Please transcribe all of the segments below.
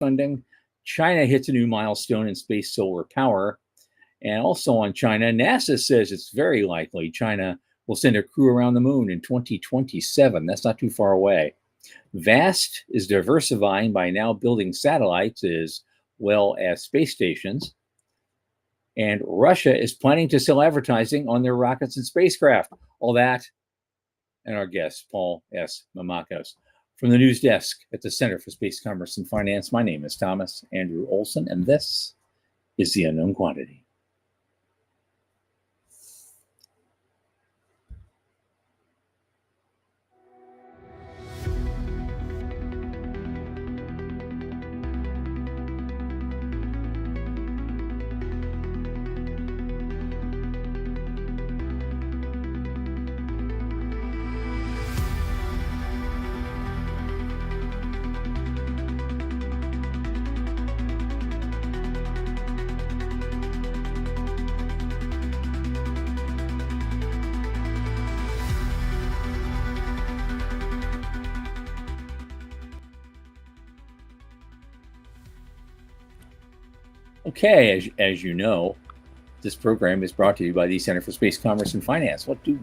funding. China hits a new milestone in space solar power. And also on China, NASA says it's very likely China will send a crew around the moon in 2027. That's not too far away. Vast is diversifying by now building satellites as well as space stations. And Russia is planning to sell advertising on their rockets and spacecraft. All that and our guest, Paul S. Mamakos. From the news desk at the Center for Space Commerce and Finance, my name is Thomas Andrew Olson, and this is The Unknown Quantity. Okay, as you know, this program is brought to you by the Center for Space Commerce and Finance. What do?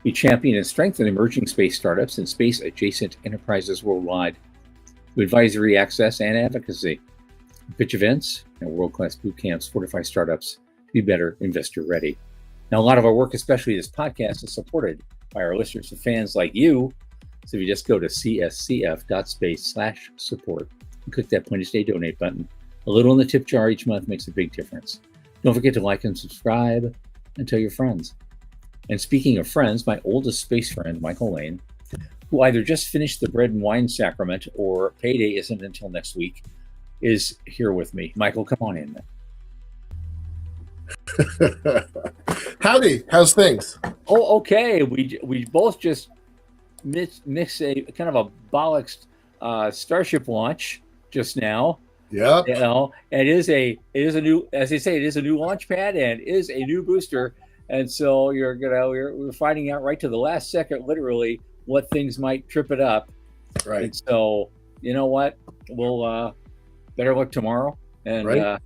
We champion and strengthen emerging space startups and space-adjacent enterprises worldwide through advisory, access, and advocacy. Pitch events and world-class boot camps fortify startups to be better investor-ready. Now, a lot of our work, especially this podcast, is supported by our listeners and fans like you. So if you just go to cscf.space/support and click that point-of-day donate button, a little in the tip jar each month makes a big difference. Don't forget to like and subscribe and tell your friends. And speaking of friends, my oldest space friend, Michael Lane, who either just finished the bread and wine sacrament or payday isn't until next week, is here with me. Michael, come on in. Howdy, how's things? Oh, okay. We both just missed a kind of a bollocks Starship launch just now. Yeah, you know, it is a new, as they say, it is a new launch pad and is a new booster, and so we're finding out right to the last second, literally, what things might trip it up. Right. And so you know what, we'll better luck tomorrow, and right.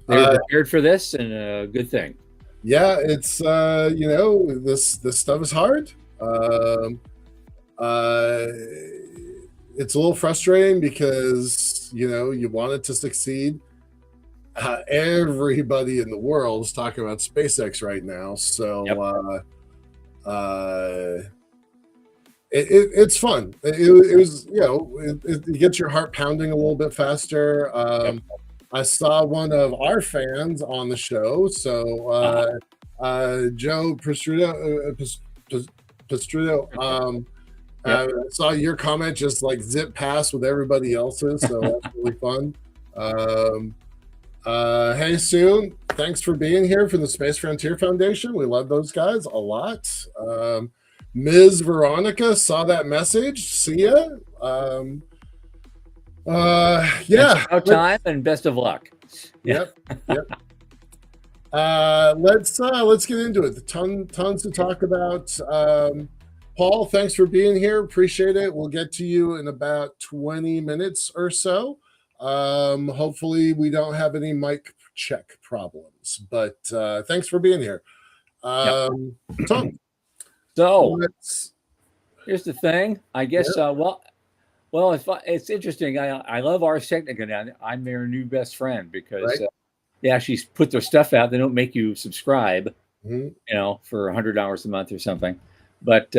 They're prepared for this, and a good thing. Yeah, it's this stuff is hard. It's a little frustrating because, you want it to succeed. Everybody in the world is talking about SpaceX right now. So it's fun. It was, it gets your heart pounding a little bit faster. I saw one of our fans on the show. So Joe Pastrudo, I saw your comment just like zip past with everybody else's, so that's really fun. Hey, Sue, thanks for being here for the Space Frontier Foundation. We love those guys a lot. Ms. Veronica saw that message. See ya. Yeah. About time and best of luck. Yep. Let's get into it. Tons to talk about. Paul, thanks for being here. Appreciate it. We'll get to you in about 20 minutes or so. Hopefully we don't have any mic check problems, but thanks for being here. So here's the thing. I guess, well, it's interesting. I love Ars Technica now. I'm their new best friend because they actually put their stuff out. They don't make you subscribe, for $100 a month or something. But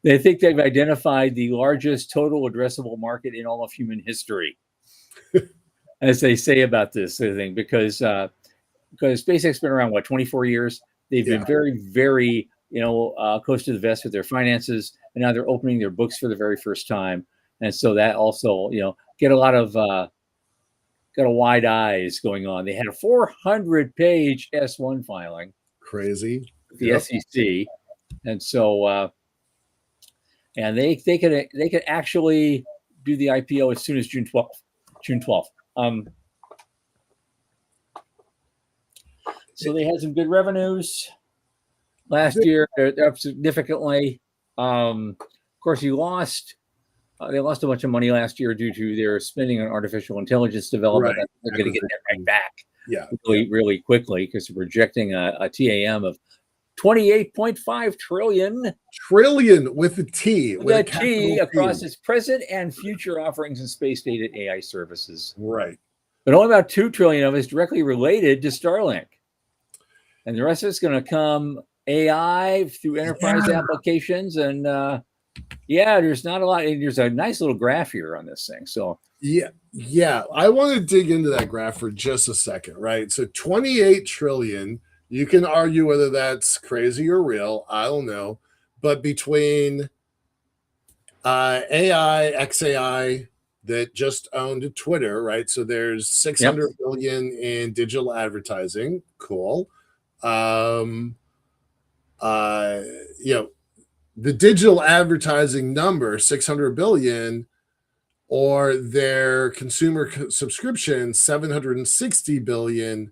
they think they've identified the largest total addressable market in all of human history, as they say about this thing, because SpaceX has been around, 24 years? They've been very, very, close to the vest with their finances, and now they're opening their books for the very first time. And so that also, get a lot of, got a wide eyes going on. They had a 400-page S1 filing. Crazy. The SEC, and so and they could actually do the IPO as soon as June 12th. So they had some good revenues last year. They're up significantly. Of course, you lost They lost a bunch of money last year due to their spending on artificial intelligence development. Right. They're going to get that right back Yeah. really quickly because they're projecting a TAM of 28.5 trillion Trillion with a T. with a T capital across T. its present and future offerings in space data AI services. Right. But only about 2 trillion of it is directly related to Starlink. And the rest of it's going to come AI through enterprise applications. And there's not a lot. There's a nice little graph here on this thing. So yeah. I want to dig into that graph for just a second, right? So 28 trillion, you can argue whether that's crazy or real. I don't know. But between AI, XAI, that just owned Twitter, right? So there's 600 billion in digital advertising. Cool. The digital advertising number, 600 billion, or their consumer subscription, 760 billion,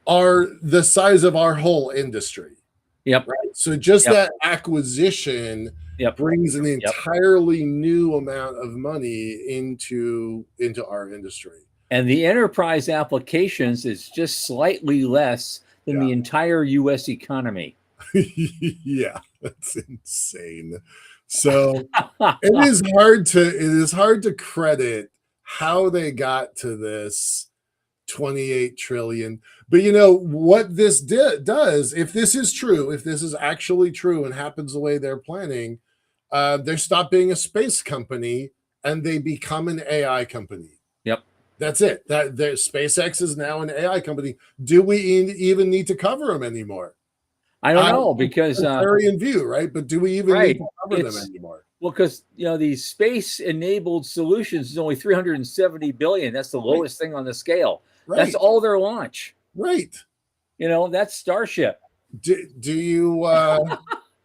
are the size of our whole industry. Yep. Right. So just that acquisition brings an entirely new amount of money into our industry. And the enterprise applications is just slightly less than the entire U.S. economy. Yeah, that's insane. So it is hard to credit how they got to this 28 trillion. But you know what this does, if this is true, if this is actually true and happens the way they're planning, they stop being a space company and they become an AI company. Yep. That's it. That SpaceX is now an AI company. Do we even need to cover them anymore? I don't know, because in view, right? But do we even need to cover them anymore? Well, because these space-enabled solutions is only 370 billion. That's the lowest thing on the scale. Right. That's all their launch. Right. That's Starship. Do you?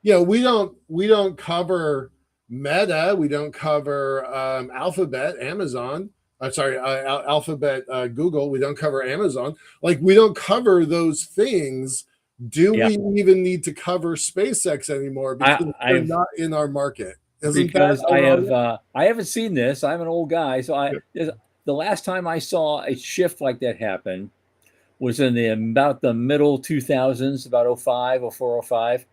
We don't cover Meta. We don't cover Alphabet, Amazon. I'm sorry, Alphabet, Google. We don't cover Amazon. Like, we don't cover those things. Do we even need to cover SpaceX anymore because they're not in our market? Because I haven't seen this. I'm an old guy, so the last time I saw a shift like that happen was in about the middle 2000s, about 05, 04, 05.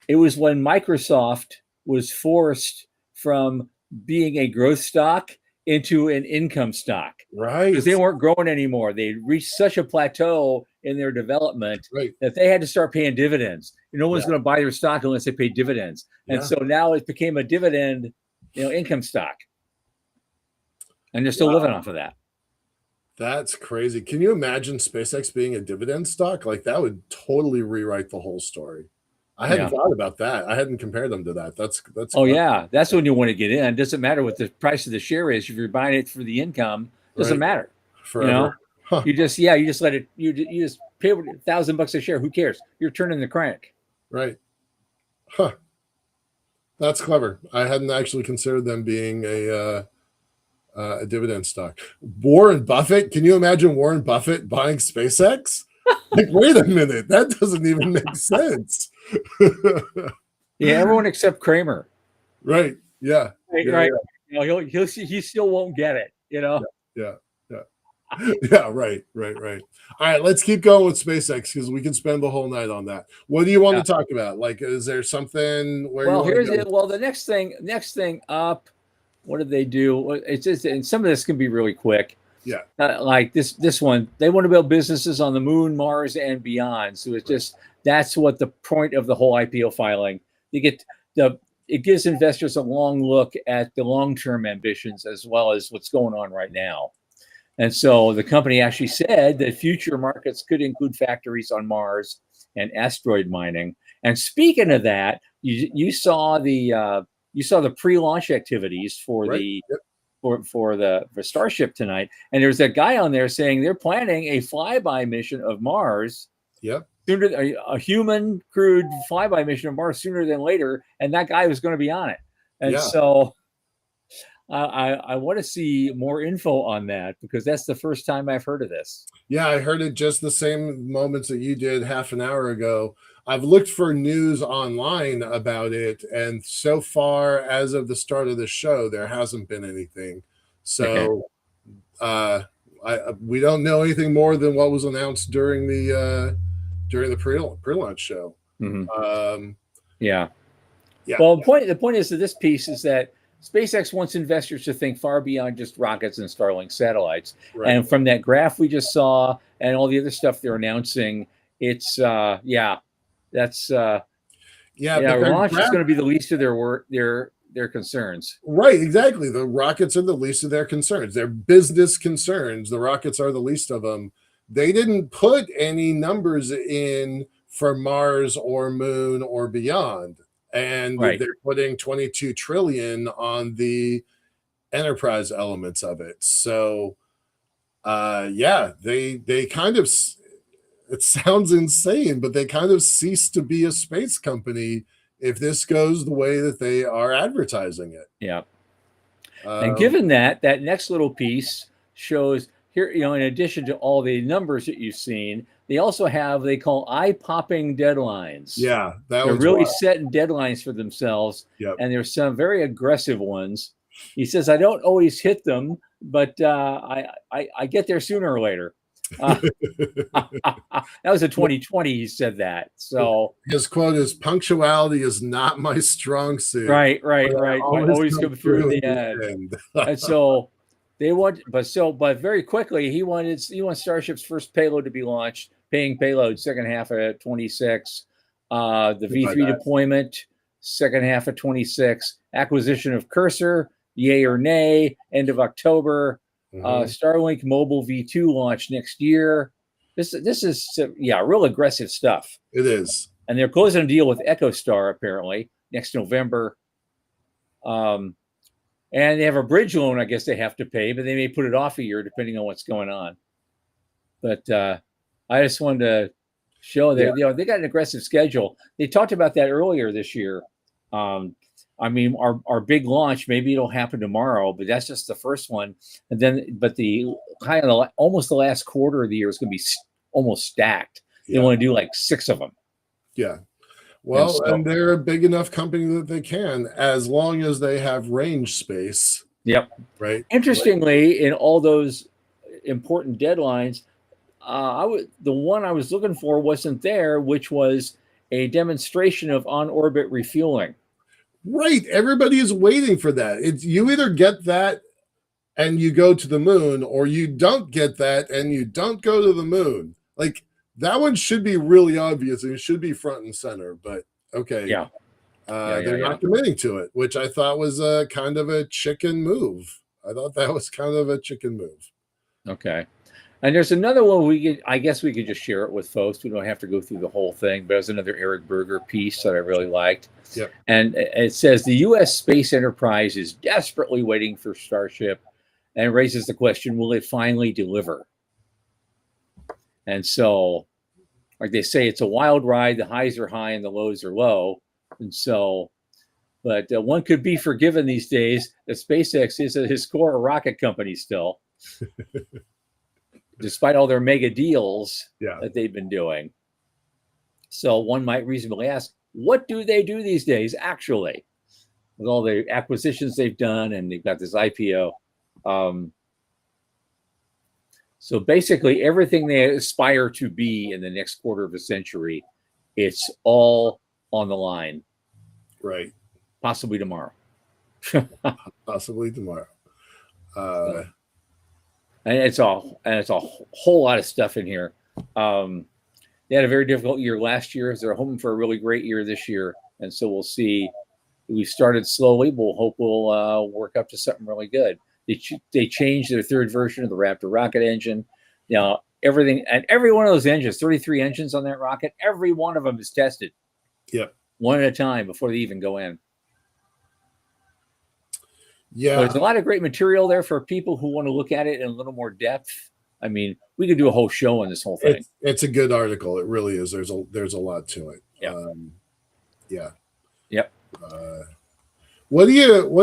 It was when Microsoft was forced from being a growth stock into an income stock. Right. Because they weren't growing anymore. They reached such a plateau in their development that they had to start paying dividends. No one's going to buy their stock unless they pay dividends. And so now it became a dividend, income stock. And they're still living off of that. That's crazy. Can you imagine SpaceX being a dividend stock? Like, that would totally rewrite the whole story. I hadn't thought about that. I hadn't compared them to that. That's that's when you want to get in. It doesn't matter what the price of the share is. If you're buying it for the income, it doesn't matter. Forever. You just let it. You just pay $1,000 a share. Who cares? You're turning the crank. Right. Huh. That's clever. I hadn't actually considered them being a dividend stock. Warren Buffett. Can you imagine Warren Buffett buying SpaceX? Like, wait a minute. That doesn't even make sense. Everyone except Kramer. Right. Yeah. Right. He still won't get it. Yeah. Right. All right, let's keep going with SpaceX because we can spend the whole night on that. What do you want to talk about? Like, is there something where the next thing up? What did they do? It's just, and some of this can be really quick. Yeah. Like this one, they want to build businesses on the moon, Mars, and beyond. So it's just, that's what the point of the whole IPO filing. It gives investors a long look at the long-term ambitions as well as what's going on right now. And so the company actually said that future markets could include factories on Mars and asteroid mining. And speaking of that, you saw the pre-launch activities for for Starship tonight, and there's that guy on there saying they're planning a flyby mission of Mars. Yep. Sooner, a human crewed flyby mission of Mars sooner than later, and that guy was going to be on it. And so I want to see more info on that because that's the first time I've heard of this. Yeah, I heard it just the same moments that you did half an hour ago. I've looked for news online about it, and so far, as of the start of the show, there hasn't been anything. So uh, we don't know anything more than what was announced during the pre-launch show. Mm-hmm. Um, Yeah. yeah. Well, the point is that this piece is that SpaceX wants investors to think far beyond just rockets and Starlink satellites. Right. And from that graph we just saw and all the other stuff they're announcing, it's that's launch is going to be the least of their concerns. Right, exactly. The rockets are the least of their concerns. Their business concerns. The rockets are the least of them. They didn't put any numbers in for Mars or Moon or beyond. And Right. They're putting 22 trillion on the enterprise elements of it. So they kind of, it sounds insane, but they kind of cease to be a space company if this goes the way that they are advertising it. Yeah. And given that next little piece shows here, in addition to all the numbers that you've seen, they also have, they call eye-popping deadlines. Yeah, they're really setting deadlines for themselves. Yep. And there's some very aggressive ones. He says, I don't always hit them, but I get there sooner or later. That was in 2020. He said that. So his quote is, "Punctuality is not my strong suit." Right. I always come through the end. And so they want, but very quickly he wants Starship's first payload to be launched, paying payload second half of 26. The V3 deployment second half of 26. Acquisition of Cursor, yay or nay, end of October. Starlink mobile V2 launch next year. This is real aggressive stuff. It is. And they're closing a deal with EchoStar apparently next November. And they have a bridge loan, I guess they have to pay, but they may put it off a year depending on what's going on. But I just wanted to show that they got an aggressive schedule. They talked about that earlier this year. I mean, our big launch, maybe it'll happen tomorrow, but that's just the first one. And then, but almost the last quarter of the year is going to be almost stacked. They want to do like 6 of them. Yeah. Well, and they're a big enough company that they can, as long as they have range space. Yep. Right. Interestingly, in all those important deadlines, the one I was looking for wasn't there, which was a demonstration of on-orbit refueling. Right. Everybody is waiting for that. It's, you either get that and you go to the moon, or you don't get that and you don't go to the moon. Like, that one should be really obvious and it should be front and center, but okay. They're not committing to it, which I thought was a kind of a chicken move. I thought that was kind of a chicken move. Okay. And there's another one I guess we could just share it with folks. We don't have to go through the whole thing, but there's another Eric Berger piece that I really liked. Yep. And it says the U.S. space enterprise is desperately waiting for Starship and raises the question, will it finally deliver? And so, like they say, it's a wild ride. The highs are high and the lows are low. And so, but one could be forgiven these days that SpaceX is at his core a rocket company still. Despite all their mega deals that they've been doing. So one might reasonably ask, what do they do these days, actually? With all the acquisitions they've done, and they've got this IPO. So basically everything they aspire to be in the next quarter of a century, it's all on the line. Right. Possibly tomorrow. Possibly tomorrow. And it's a whole lot of stuff in here. They had a very difficult year last year. They're hoping for a really great year this year. And so we'll see. We started slowly. We'll hope we'll work up to something really good. They changed their third version of the Raptor rocket engine. Everything, and every one of those engines, 33 engines on that rocket, every one of them is tested. Yep. One at a time before they even go in. Yeah. So there's a lot of great material there for people who want to look at it in a little more depth. I mean, we could do a whole show on this whole thing. It's a good article. It really is. There's a lot to it. Yeah. Yeah. Yep. What do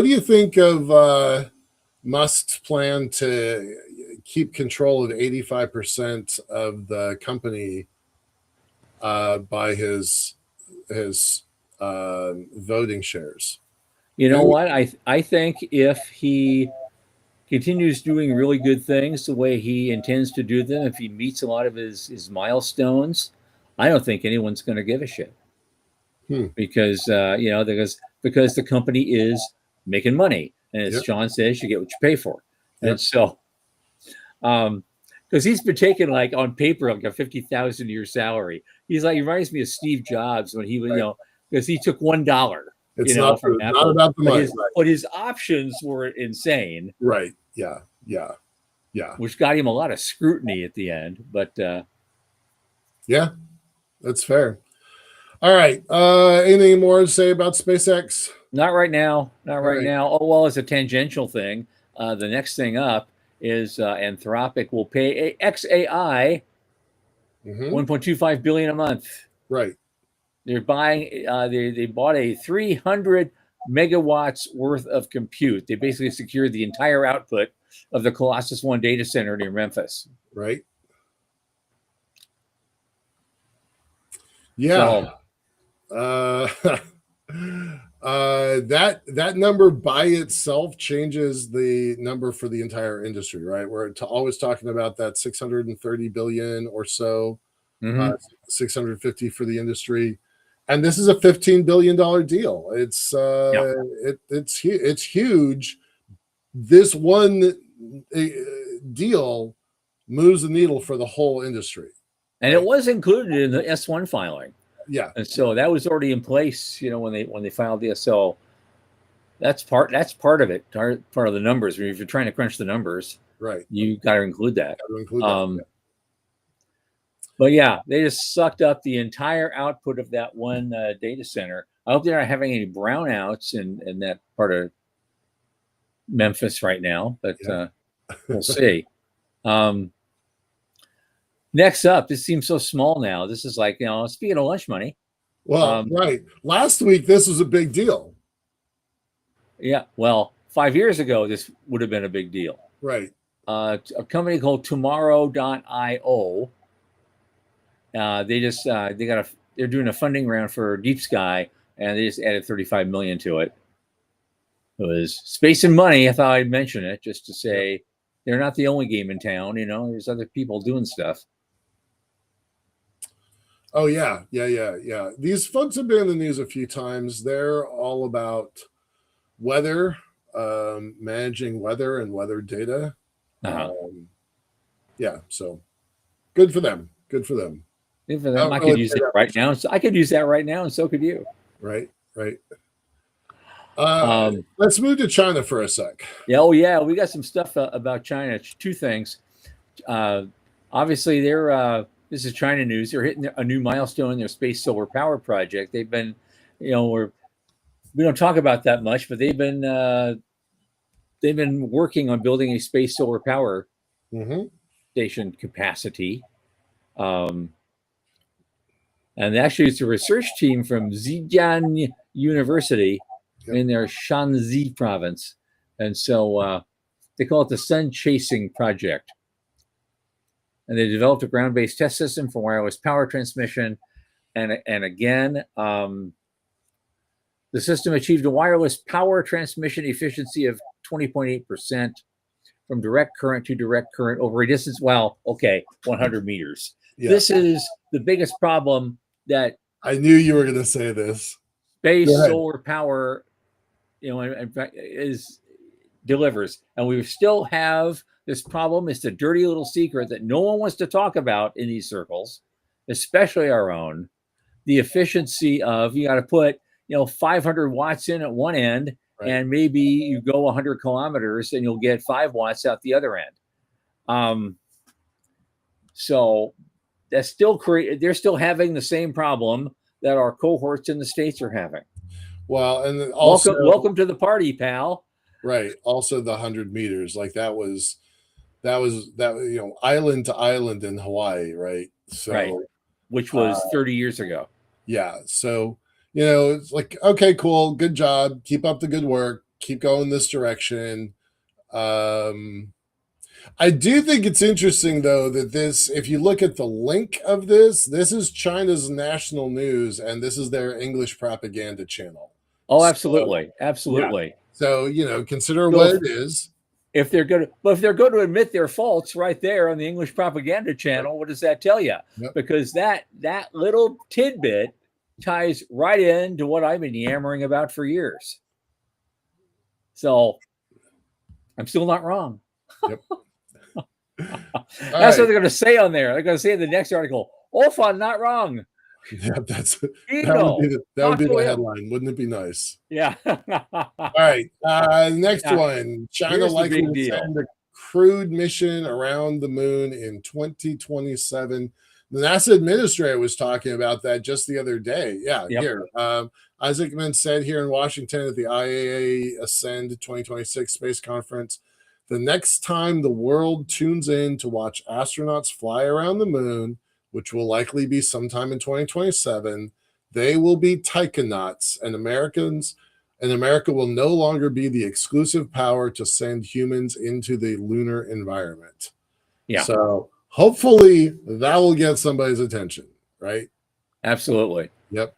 you think of Musk's plan to keep control of 85% of the company by his voting shares? You know what? I think if he continues doing really good things the way he intends to do them, if he meets a lot of his milestones, I don't think anyone's going to give a shit because because the company is making money, and as Yep. Sean says, you get what you pay for, Yep. and so because he's been taking like on paper like a 50,000 a year salary. He reminds me of Steve Jobs when he was because he took $1. It's From not Apple, about the money, but his options were insane, right? Yeah. which got him a lot of scrutiny at the end. But yeah, that's fair. All right. Anything more to say about SpaceX? not right now. Not right Right. now. Oh well, as a tangential thing, the next thing up is Anthropic will pay XAI Mm-hmm. 1.25 billion a month. Right. They're buying. They bought a 300 megawatts worth of compute. They basically secured the entire output of the Colossus One data center near Memphis. Right. Yeah. So, that number by itself changes the number for the entire industry, right? We're always talking about that 630 billion or so, 650 for the industry, and this is a $15 billion deal. It's it's huge. This one deal moves the needle for the whole industry, and it was included in the S1 filing. Yeah, and so that was already in place. When they filed the SO, that's part of it. Part of the numbers. I mean, if you're trying to crunch the numbers, right, you got to include that. Yeah. But yeah, they just sucked up the entire output of that one data center. I hope they're not having any brownouts in that part of Memphis right now, but we'll see. Next up, this seems so small now. This is like, speaking of lunch money. Well, right. Last week, this was a big deal. Yeah. Well, 5 years ago, this would have been a big deal. Right. A company called Tomorrow.io. They're doing a funding round for Deep Sky, and they just added 35 million to it. It was space and money. I thought I'd mention it just to say they're not the only game in town. There's other people doing stuff. Oh yeah. These folks have been in the news a few times. They're all about weather, managing weather and weather data. So good for them. Good for them. I could use it right now. So I could use that right now, and so could you. Right. Let's move to China for a sec. Yeah. Oh yeah, we got some stuff about China. Two things. Obviously, this is China news. They're hitting a new milestone in their space solar power project. They've been, we don't talk about that much, but they've been working on building a space solar power station capacity. And actually, it's a research team from Zhejiang University in their Shanxi province. And so they call it the Sun Chasing Project. And they developed a ground-based test system for wireless power transmission. And again, the system achieved a wireless power transmission efficiency of 20.8% from direct current to direct current over a distance, 100 meters. Yeah. This is the biggest problem that I knew you were going to say this. Space solar power, delivers, and we still have this problem. It's a dirty little secret that no one wants to talk about in these circles, especially our own. The efficiency of you got to put 500 watts in at one end, and maybe you go 100 kilometers and you'll get 5 watts out the other end. So that's still they're still having the same problem that our cohorts in the States are having. Well, and also welcome to the party, pal. Right. Also the 100 meters, like that was island to island in Hawaii, right? So which was 30 years ago. Yeah. So it's like, okay, cool, good job, keep up the good work, keep going this direction. I do think it's interesting, though, that if you look at the link of this is China's national news, and this is their English propaganda channel. Oh, So, absolutely, yeah. absolutely. So, consider So what it is. if they're going to admit their faults right there on the English propaganda channel, what does that tell you? Yep. Because that little tidbit ties right into what I've been yammering about for years. So I'm still not wrong. Yep. That's what they're going to say on there. They're going to say in the next article, Olson, not wrong. Yeah, that Bingo. would be the him. headline. Wouldn't it be nice? Yeah. All right. Next one. China Here's the likely big to deal. send a crewed mission around the moon in 2027. The NASA administrator was talking about that just the other day. Yeah, Yep. here. Isaacman said here in Washington at the IAA Ascend 2026 space conference, the next time the world tunes in to watch astronauts fly around the moon, which will likely be sometime in 2027, they will be taikonauts, and America will no longer be the exclusive power to send humans into the lunar environment. Yeah. So hopefully that will get somebody's attention, right? Absolutely. Yep.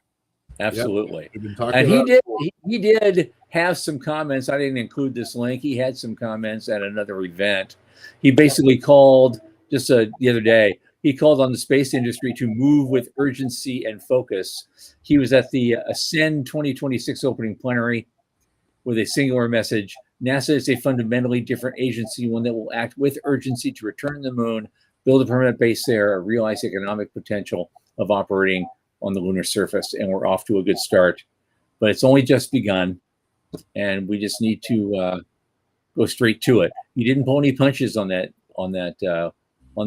Absolutely. Yep. And he did have some comments. I didn't include this link. He had some comments at another event. He basically called just the other day, he called on the space industry to move with urgency and focus. He was at the Ascend 2026 opening plenary with a singular message. NASA is a fundamentally different agency, one that will act with urgency to return to the moon, build a permanent base there, and realize economic potential of operating on the lunar surface. And we're off to a good start. But it's only just begun, and we just need to go straight to it. He didn't pull any punches on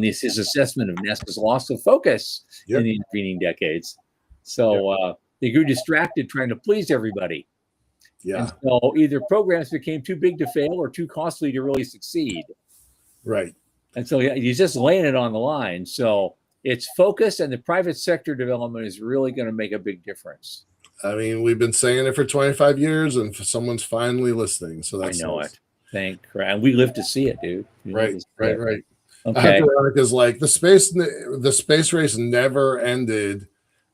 his assessment of NASA's loss of focus in the intervening decades. So they grew distracted trying to please everybody. Yeah. And so either programs became too big to fail or too costly to really succeed. Right. And so he's just laying it on the line. So it's focus, and the private sector development is really going to make a big difference. I mean, we've been saying it for 25 years, and some's finally listening. So that's I know nice. it. Thank Christ. And we live to see it, dude. Right. Okay. Is like the space race never ended.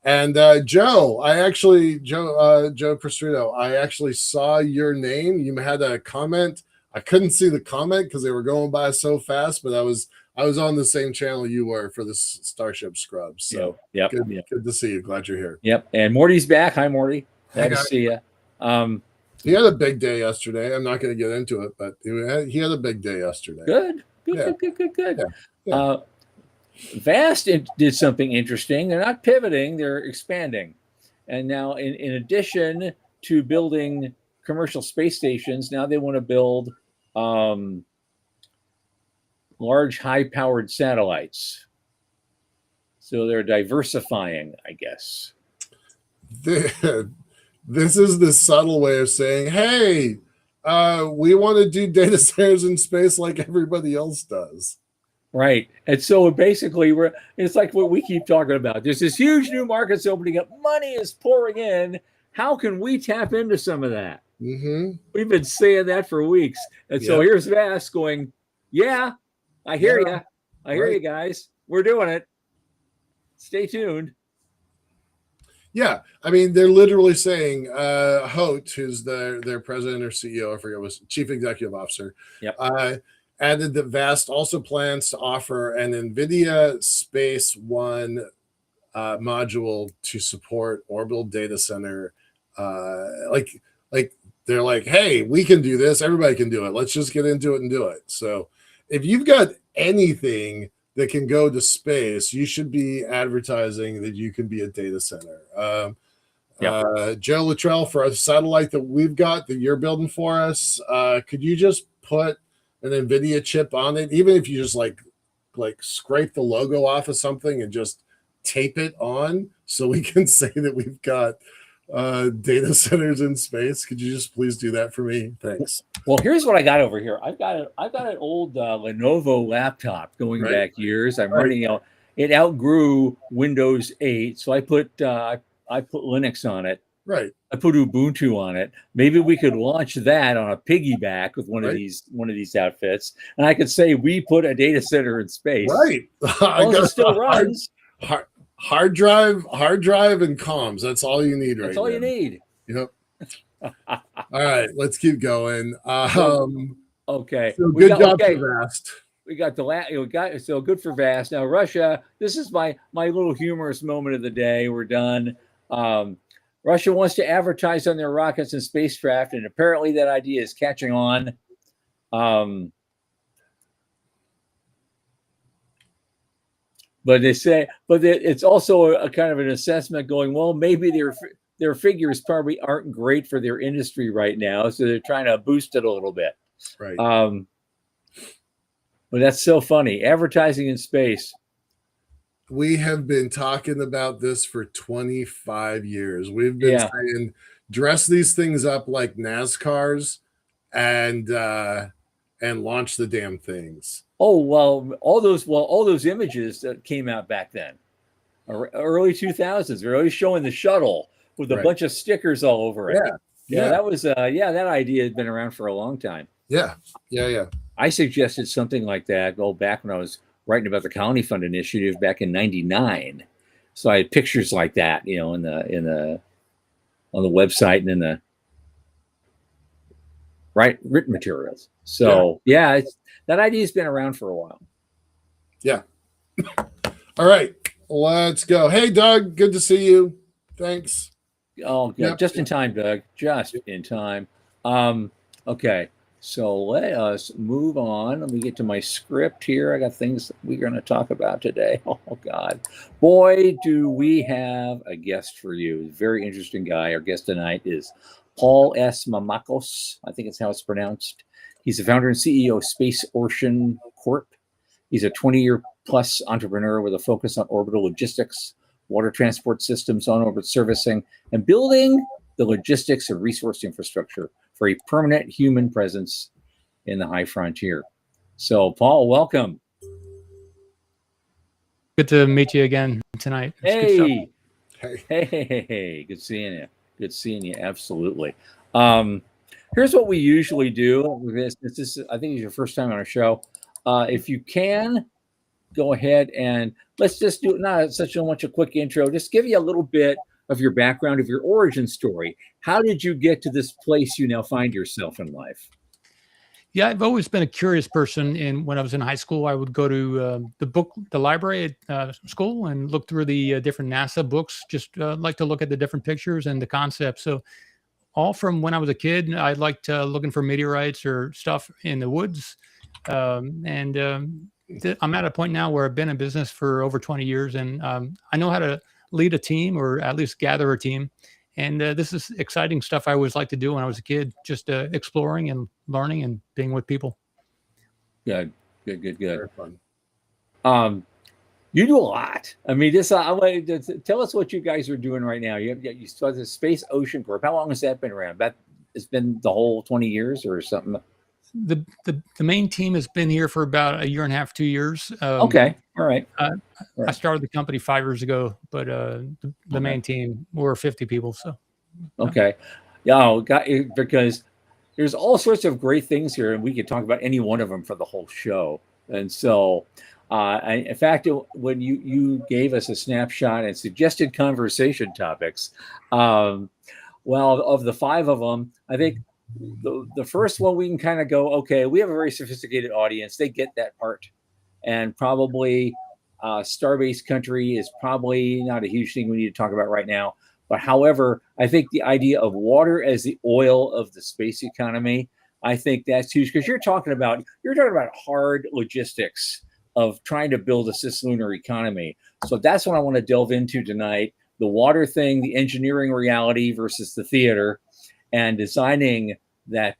And Joe Prostrito, I actually saw your name. You had a comment. I couldn't see the comment because they were going by so fast, but I was on the same channel you were for the Starship Scrubs. So good to see you. Glad you're here. Yep. And Morty's back. Hi, Morty. Glad to see you. He had a big day yesterday. I'm not going to get into it, but he had a big day yesterday. Good. Yeah. Vast did something interesting. They're not pivoting, they're expanding. And now in addition to building commercial space stations, now they want to build large high-powered satellites. So they're diversifying, I guess. This is the subtle way of saying, hey, we want to do data centers in space like everybody else does. Right. And so basically it's like what we keep talking about. There's this huge new markets opening up. Money is pouring in. How can we tap into some of that? Mm-hmm. We've been saying that for weeks. And so here's Vast going, yeah, I hear you. I hear you guys. We're doing it. Stay tuned. Yeah. I mean, they're literally saying Hote, who's their president or CEO, I forget, was chief executive officer, added that Vast also plans to offer an NVIDIA Space One module to support orbital data center. Like they're like, hey, we can do this. Everybody can do it. Let's just get into it and do it. So if you've got anything that can go to space, you should be advertising that you can be a data center. Joe Luttrell, for a satellite that we've got that you're building for us, could you just put an NVIDIA chip on it, even if you just like scrape the logo off of something and just tape it on so we can say that we've got data centers in space? Could you just please do that for me? Thanks. Well, here's what I got over here. I've got an old Lenovo laptop going back years. I'm running it outgrew Windows 8, so I put Linux on it. Right. I put Ubuntu on it. Maybe we could launch that on a piggyback with one of these outfits, and I could say we put a data center in space. Right. I Well, got it still runs. Hard drive, and comms. That's all you need right now. That's all you need. Yep. All right, let's keep going. Okay. So good job for Vast. We got so good for Vast. Now Russia. This is my little humorous moment of the day. We're done. Russia wants to advertise on their rockets and spacecraft, and apparently that idea is catching on. But it's also a kind of an assessment going, well, maybe their figures probably aren't great for their industry right now, so they're trying to boost it a little bit. Right. But that's so funny. Advertising in space. We have been talking about this for 25 years. We've been saying, dress these things up like NASCARs and launch the damn things. Oh, well, all those images that came out back then, early 2000s, they're always showing the shuttle with a bunch of stickers all over it. Yeah. That was that idea had been around for a long time. Yeah. I suggested something like that back when I was writing about the Colony Fund initiative back in '99. So I had pictures like that, on the website and in the written materials. So that idea's been around for a while. Yeah. All right, let's go. Hey, Doug, good to see you. Thanks. Oh, yeah, just in time, Doug. Just in time. Okay. So let us move on. Let me get to my script here. I got things that we're going to talk about today. Oh, God. Boy, do we have a guest for you. Very interesting guy. Our guest tonight is Paul S. Mamakos. I think it's how it's pronounced. He's the founder and CEO of Space Ocean Corp. He's a 20-year plus entrepreneur with a focus on orbital logistics, water transport systems, on-orbit servicing, and building the logistics and resource infrastructure for a permanent human presence in the high frontier. So, Paul, welcome. Good to meet you again tonight. Hey. Good seeing you. Good seeing you. Absolutely. Here's what we usually do. This I think it's your first time on our show. If you can, go ahead and let's just do not such a much a quick intro. Just give you a little bit of your background, of your origin story. How did you get to this place you now find yourself in life? Yeah, I've always been a curious person. And when I was in high school, I would go to the library at school and look through the different NASA books, just like to look at the different pictures and the concepts. So all from when I was a kid, I liked looking for meteorites or stuff in the woods. I'm at a point now where I've been in business for over 20 years, and I know how to lead a team or at least gather a team. And this is exciting stuff I always liked to do when I was a kid, just exploring and learning and being with people. Good. Very fun. You do a lot. I mean, I want to tell us what you guys are doing right now. You started the Space Ocean Corp. How long has that been around? It's been the whole 20 years or something? The main team has been here for about a year and a half, 2 years. Okay. All right. I started the company 5 years ago, but the main team, we're 50 people. So. Okay. Because there's all sorts of great things here, and we could talk about any one of them for the whole show. And so, in fact, when you gave us a snapshot and suggested conversation topics, of the 5 of them, I think the first one we can kind of go, okay, we have a very sophisticated audience. They get that part. And probably star-based country is probably not a huge thing we need to talk about right now. But however, I think the idea of water as the oil of the space economy, I think that's huge, because you're talking about hard logistics of trying to build a cislunar economy. So that's what I want to delve into tonight. The water thing, the engineering reality versus the theater, and designing that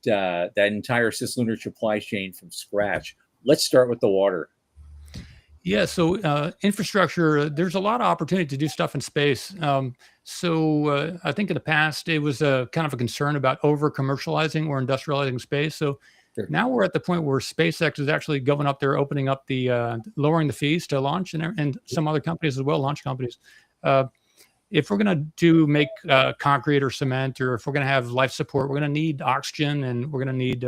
entire cislunar supply chain from scratch. Let's start with the water. Yeah, so infrastructure, there's a lot of opportunity to do stuff in space. I think in the past, it was kind of a concern about over-commercializing or industrializing space. So now we're at the point where SpaceX is actually going up there, opening up lowering the fees to launch, and some other companies as well, launch companies. if we're going to make concrete or cement, or if we're going to have life support, we're going to need oxygen, and we're going to need,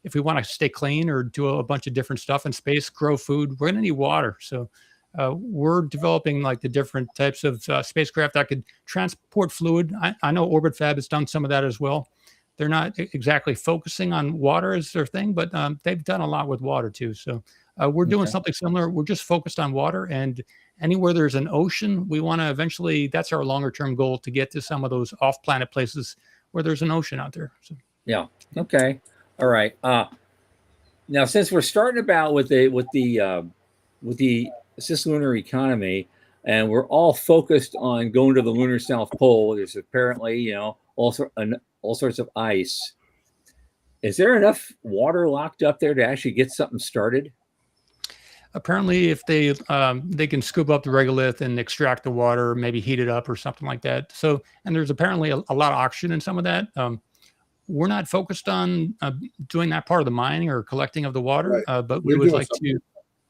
if we want to stay clean or do a bunch of different stuff in space, grow food, we're going to need water. So we're developing like the different types of spacecraft that could transport fluid. I know Orbit Fab has done some of that as well. They're not exactly focusing on water as their thing, but they've done a lot with water too. So we're doing something similar. We're just focused on water, and anywhere there's an ocean, we want to eventually, that's our longer term goal, to get to some of those off planet places where there's an ocean out there. So. Yeah. Okay. All right. Now, since we're starting about with the cislunar economy, and we're all focused on going to the lunar South Pole, there's apparently, all sorts of ice. Is there enough water locked up there to actually get something started? Apparently, if they can scoop up the regolith and extract the water, maybe heat it up or something like that. So, and there's apparently a lot of oxygen in some of that. We're not focused on doing that part of the mining or collecting of the water, Right. but we would like to.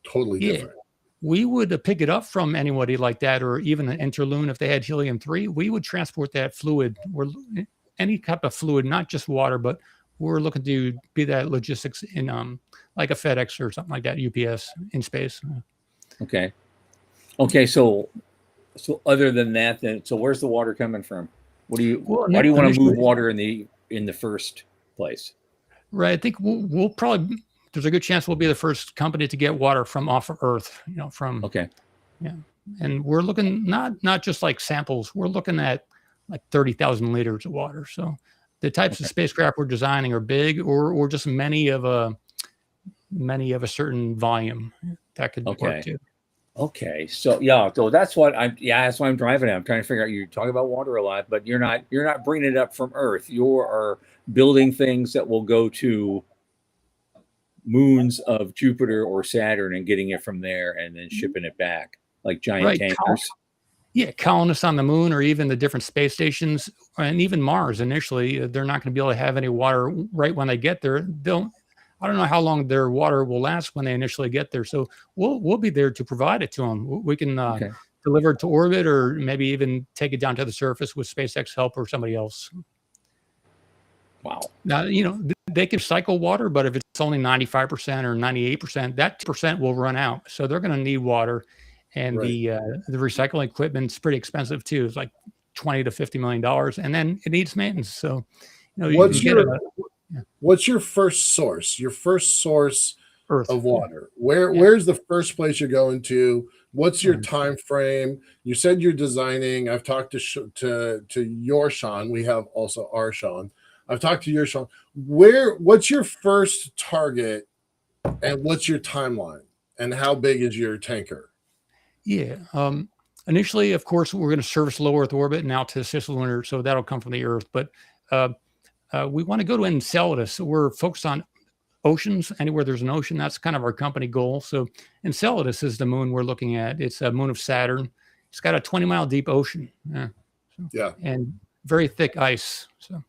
Totally different. We would pick it up from anybody like that, or even an Interloon if they had helium-3. We would transport that fluid, any type of fluid, not just water, but we're looking to be that logistics in like a FedEx or something like that, UPS in space. Okay. So other than that, then, so where's the water coming from? Why do you want to move water in the first place? Right. I think we'll probably, there's a good chance we'll be the first company to get water from off of Earth, from. Okay. Yeah. And we're looking not just like samples, we're looking at like 30,000 liters of water. So the types of spacecraft we're designing are big, or just many of a certain volume that could work too. Okay. So that's what that's why I'm driving at. I'm trying to figure out, you're talking about water a lot, but you're not bringing it up from Earth. You are building things that will go to moons of Jupiter or Saturn and getting it from there and then shipping it back like giant tankers. Colonists on the moon, or even the different space stations, and even Mars. Initially, they're not going to be able to have any water right when they get there. I don't know how long their water will last when they initially get there. So we'll be there to provide it to them. We can deliver it to orbit, or maybe even take it down to the surface with SpaceX help or somebody else. Wow. Now, they can cycle water, but if it's only 95% or 98%, that 2% will run out. So they're going to need water. And the recycling equipment's pretty expensive too. It's like $20 to $50 million, and then it needs maintenance. So, what's your first source? Your first source Earth. Of water. Where's the first place you're going to? What's your time frame? You said you're designing. I've talked to your Sean. We have also our Sean. I've talked to your Sean. What's your first target, and what's your timeline, and how big is your tanker? Yeah. Initially, of course, we're going to service low Earth orbit and out to cislunar, so that'll come from the Earth. But we want to go to Enceladus. So we're focused on oceans. Anywhere there's an ocean, that's kind of our company goal. So Enceladus is the moon we're looking at. It's a moon of Saturn. It's got a 20-mile deep ocean. And very thick ice. So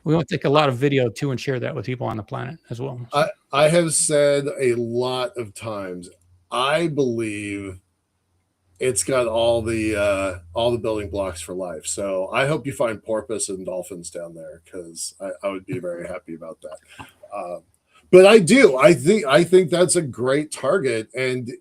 we want to take a lot of video too and share that with people on the planet as well. So. I have said a lot of times, I believe it's got all the building blocks for life. So I hope you find porpoise and dolphins down there, because I would be very happy about that. But I do. I think that's a great target. And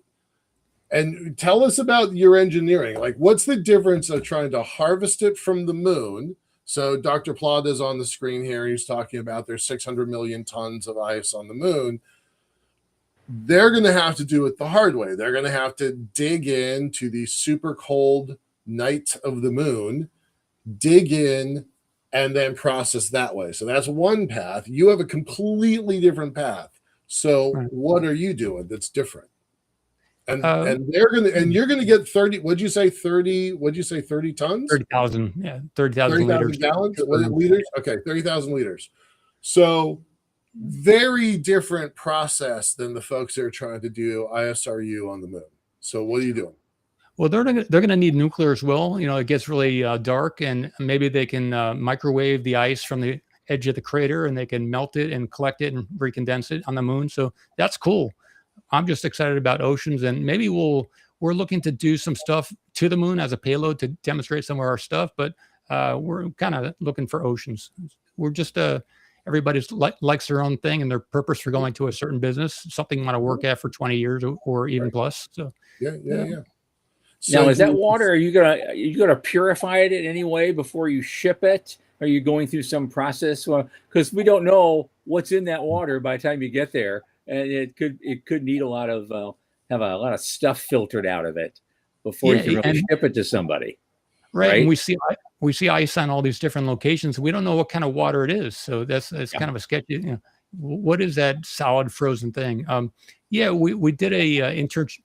tell us about your engineering. Like, what's the difference of trying to harvest it from the moon? So Dr. Plod is on the screen here. He's talking about there's 600 million tons of ice on the moon. They're going to have to do it the hard way. They're going to have to dig into the super cold night of the moon, dig in, and then process that way. So that's one path. You have a completely different path. So what are you doing that's different? And you're gonna get 30. What'd you say? 30 tons? 30,000. Yeah, 30,000 liters. Gallons? Liters? Okay, 30,000 liters. So very different process than the folks that are trying to do ISRU on the moon. So what are you doing? Well, they're gonna need nuclear as well. It gets really dark, and maybe they can microwave the ice from the edge of the crater, and they can melt it and collect it and recondense it on the moon. So that's cool. I'm just excited about oceans, and maybe we'll we're looking to do some stuff to the moon as a payload to demonstrate some of our stuff, but we're kind of looking for oceans. We're just everybody's likes their own thing and their purpose for going to a certain business, something you want to work at for 20 years or even plus. So yeah. So now, is that water? Are you gonna purify it in any way before you ship it? Are you going through some process? Because we don't know what's in that water by the time you get there, and it could need a lot of have a lot of stuff filtered out of it before you can really ship it to somebody. Right. And we see ice on all these different locations. We don't know what kind of water it is. So that's kind of a sketchy, what is that solid frozen thing? We did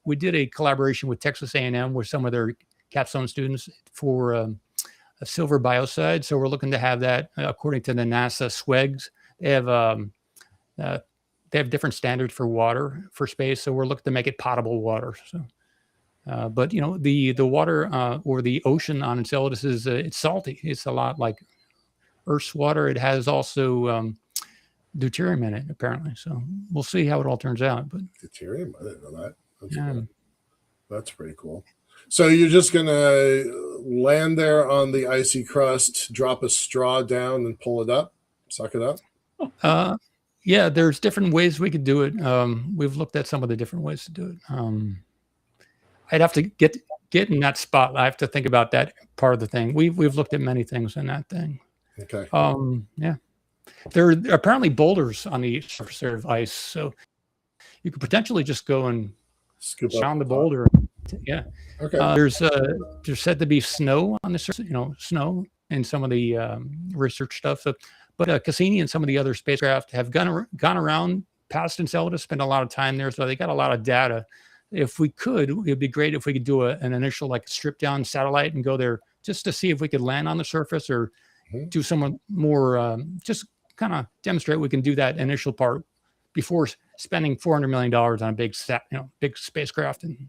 we did a collaboration with Texas A&M with some of their capstone students for a silver biocide. So we're looking to have that according to the NASA SWEGs. They have different standards for water for space. So we're looking to make it potable water. So. But the water or the ocean on Enceladus is it's salty. It's a lot like Earth's water. It has also deuterium in it, apparently. So we'll see how it all turns out. But deuterium, I didn't know that. That's pretty cool. So you're just gonna land there on the icy crust, drop a straw down, and pull it up, suck it up. Yeah, there's different ways we could do it. We've looked at some of the different ways to do it. I'd have to get in that spot. I have to think about that part of the thing. We've looked at many things in that thing. Okay. Yeah. There are apparently boulders on the surface of ice, so you could potentially just go and sound the boulder. Yeah. Okay. There's said to be snow on the surface, snow in some of the research stuff. So, but Cassini and some of the other spacecraft have gone around past Enceladus, spent a lot of time there, so they got a lot of data. If we could, it'd be great if we could do an initial strip down satellite and go there just to see if we could land on the surface or do some more, just kind of demonstrate we can do that initial part before spending $400 million on a big spacecraft and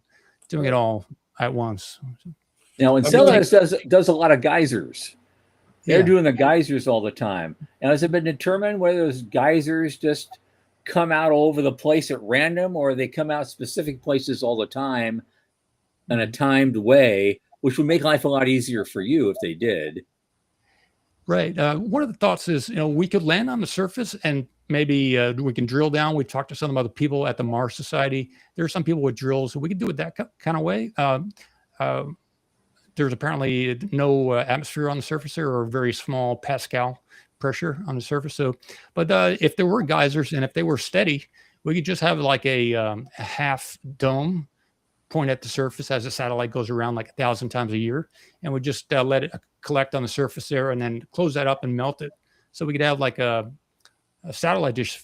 doing it all at once. Now, Enceladus does a lot of geysers. They're doing the geysers all the time. Now, has it been determined whether those geysers just come out all over the place at random, or they come out specific places all the time in a timed way, which would make life a lot easier for you if they did? Right. One of the thoughts is, we could land on the surface and maybe we can drill down. We've talked to some of the people at the Mars Society. There are some people with drills, so we could do it that kind of way. There's apparently no atmosphere on the surface there, or very small Pascal pressure on the surface. So, but if there were geysers and if they were steady, we could just have a half dome point at the surface as the satellite goes around 1,000 times a year, and we just let it collect on the surface there and then close that up and melt it. So we could have a satellite dish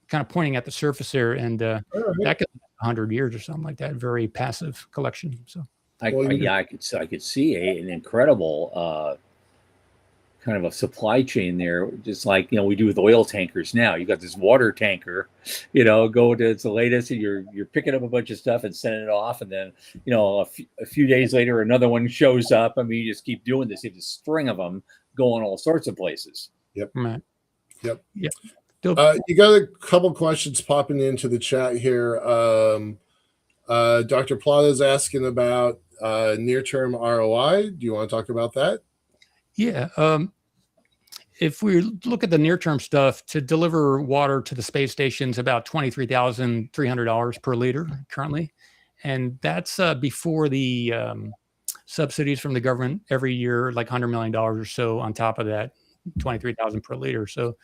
kind of pointing at the surface there, and that could be 100 years or something like that. Very passive collection. So I could see an incredible kind of a supply chain there, just like we do with oil tankers now. You got this water tanker, go to the latest, and you're picking up a bunch of stuff and sending it off, and then a few days later another one shows up. I mean, you just keep doing this. You have a string of them going all sorts of places. Yep. Right. Yep. Yeah. You got a couple questions popping into the chat here. Dr. Plata is asking about near-term ROI. Do you want to talk about that? Yeah. If we look at the near-term stuff, to deliver water to the space stations, about $23,300 per liter currently. And that's before the subsidies from the government every year, $100 million or so on top of that, $23,000 per liter. So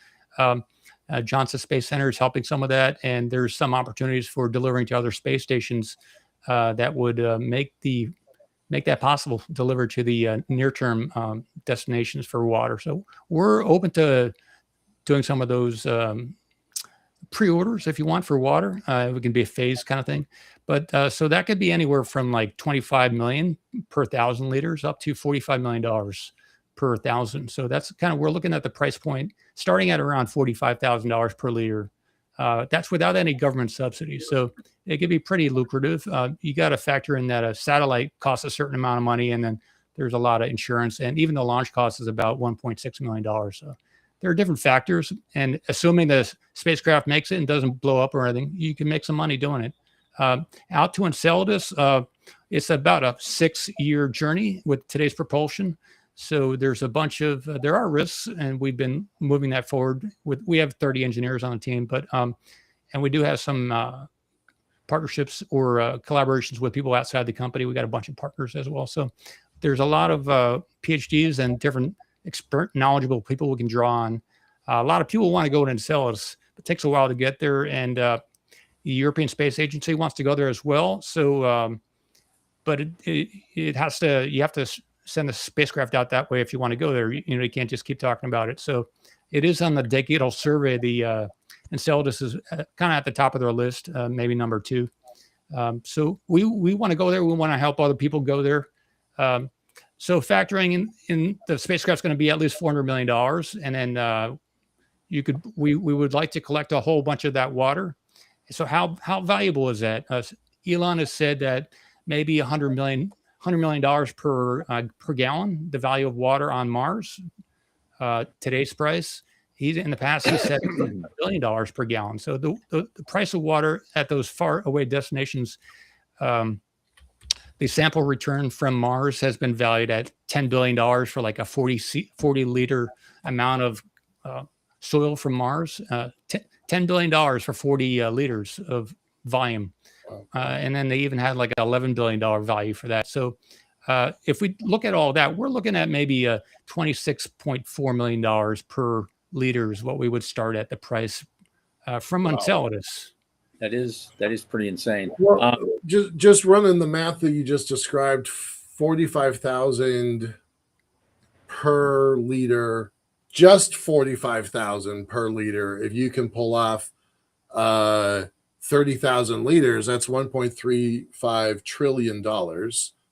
Johnson Space Center is helping some of that. And there's some opportunities for delivering to other space stations that would make that possible, delivered to the near-term destinations for water. So we're open to doing some of those pre-orders if you want for water. It can be a phase kind of thing. But so that could be anywhere from $25 million per 1,000 liters up to $45 million per 1,000. So that's kind of, we're looking at the price point starting at around $45,000 per liter. That's without any government subsidies. So it could be pretty lucrative. You got to factor in that a satellite costs a certain amount of money, and then there's a lot of insurance, and even the launch cost is about $1.6 million. So there are different factors, and assuming the spacecraft makes it and doesn't blow up or anything, you can make some money doing it. Out to Enceladus, It's about a 6-year journey with today's propulsion. So there's a bunch of there are risks, and we've been moving that forward. We have 30 engineers on the team, but and we do have some partnerships or collaborations with people outside the company. We got a bunch of partners as well. So there's a lot of PhDs and different expert, knowledgeable people we can draw on. A lot of people want to go to Enceladus. It takes a while to get there, and the European Space Agency wants to go there as well. So, but it has to. You have to send the spacecraft out that way if you want to go there. You can't just keep talking about it. So, it is on the decadal survey. The Enceladus is kind of at the top of their list, maybe number 2. So we want to go there. We want to help other people go there. So factoring in the spacecraft's going to be at least $400 million, and then we would like to collect a whole bunch of that water. So how valuable is that? Elon has said that maybe $100 million per gallon, the value of water on Mars, today's price. In the past, he said $1 billion per gallon. So the price of water at those far away destinations, the sample return from Mars has been valued at $10 billion for like a 40 liter amount of soil from Mars. $10 billion for 40 liters of volume. And then they even had like an $11 billion value for that. So if we look at all that, we're looking at maybe $26.4 million per liter is what we would start at the price from Enceladus. That is pretty insane. Well, just running the math that you just described, 45,000 per liter, just 45,000 per liter. If you can pull off 30,000 liters, that's $1.35 trillion. Yeah.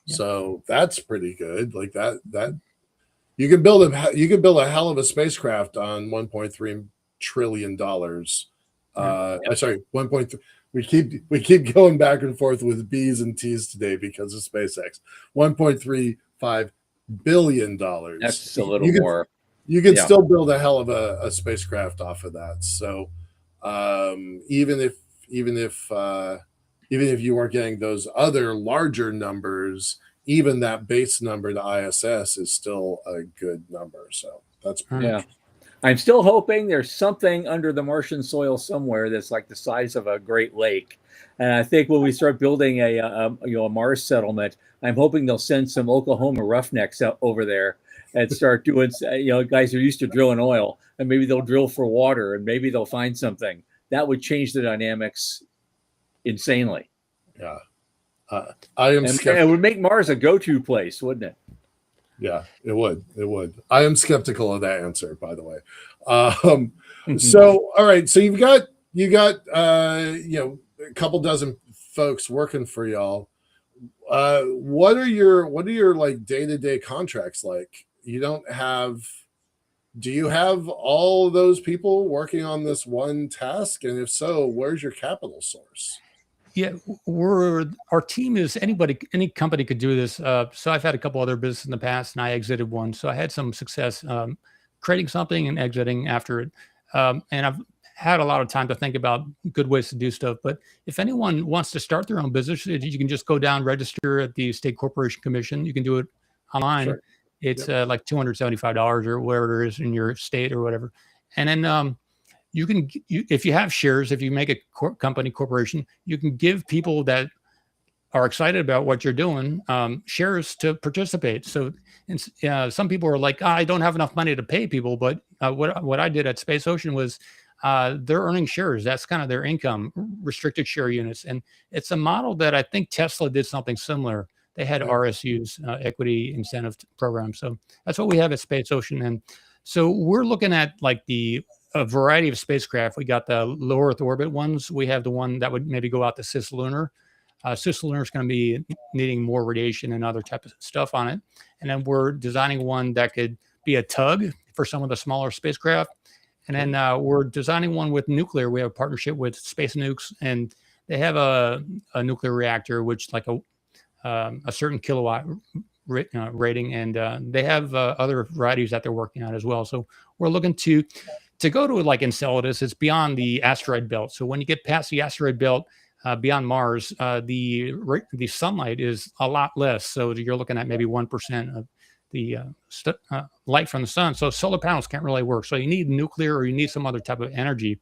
So that's pretty good. Like that you can build a hell of a spacecraft on $1.3 trillion. Sorry, 1.3. We keep going back and forth with B's and T's today because of SpaceX. $1.35 billion. That's a little more. You can still build a hell of a spacecraft off of that. So even if you are getting those other larger numbers, even that base number to ISS is still a good number. So that's pretty interesting. I'm still hoping there's something under the Martian soil somewhere that's like the size of a Great Lake. And I think when we start building a Mars settlement, I'm hoping they'll send some Oklahoma roughnecks out over there and start doing, guys who are used to drilling oil, and maybe they'll drill for water, and maybe they'll find something that would change the dynamics insanely. Yeah. I am skeptical. It would make Mars a go-to place, wouldn't it? Yeah, it would. It would. I am skeptical of that answer, by the way. So, all right. So you got a couple dozen folks working for y'all. What are your like day-to-day contracts like? Do you have all those people working on this one task? And if so, where's your capital source? Yeah, our team is any company could do this. So I've had a couple other businesses in the past, and I exited one. So I had some success creating something and exiting after it. And I've had a lot of time to think about good ways to do stuff. But if anyone wants to start their own business, you can just go down, register at the State Corporation Commission. You can do it online. Sure. It's like $275 or whatever it is in your state or whatever. And then if you have shares, if you make a corporation, you can give people that are excited about what you're doing shares to participate. So some people are like, I don't have enough money to pay people. But what I did at Space Ocean was they're earning shares. That's kind of their income, restricted share units. And it's a model that I think Tesla did something similar. They had RSUs, equity incentive program. So that's what we have at Space Ocean. And so we're looking at like a variety of spacecraft. We got the low Earth orbit ones. We have the one that would maybe go out to cislunar. Cislunar is going to be needing more radiation and other type of stuff on it. And then we're designing one that could be a tug for some of the smaller spacecraft. And then we're designing one with nuclear. We have a partnership with Space Nukes, and they have a nuclear reactor, which like a certain kilowatt rating, and they have other varieties that they're working on as well. So we're looking to go to like Enceladus. It's beyond the asteroid belt. So when you get past the asteroid belt, beyond Mars, the sunlight is a lot less. So you're looking at maybe 1% of the light from the sun. So solar panels can't really work. So you need nuclear, or you need some other type of energy.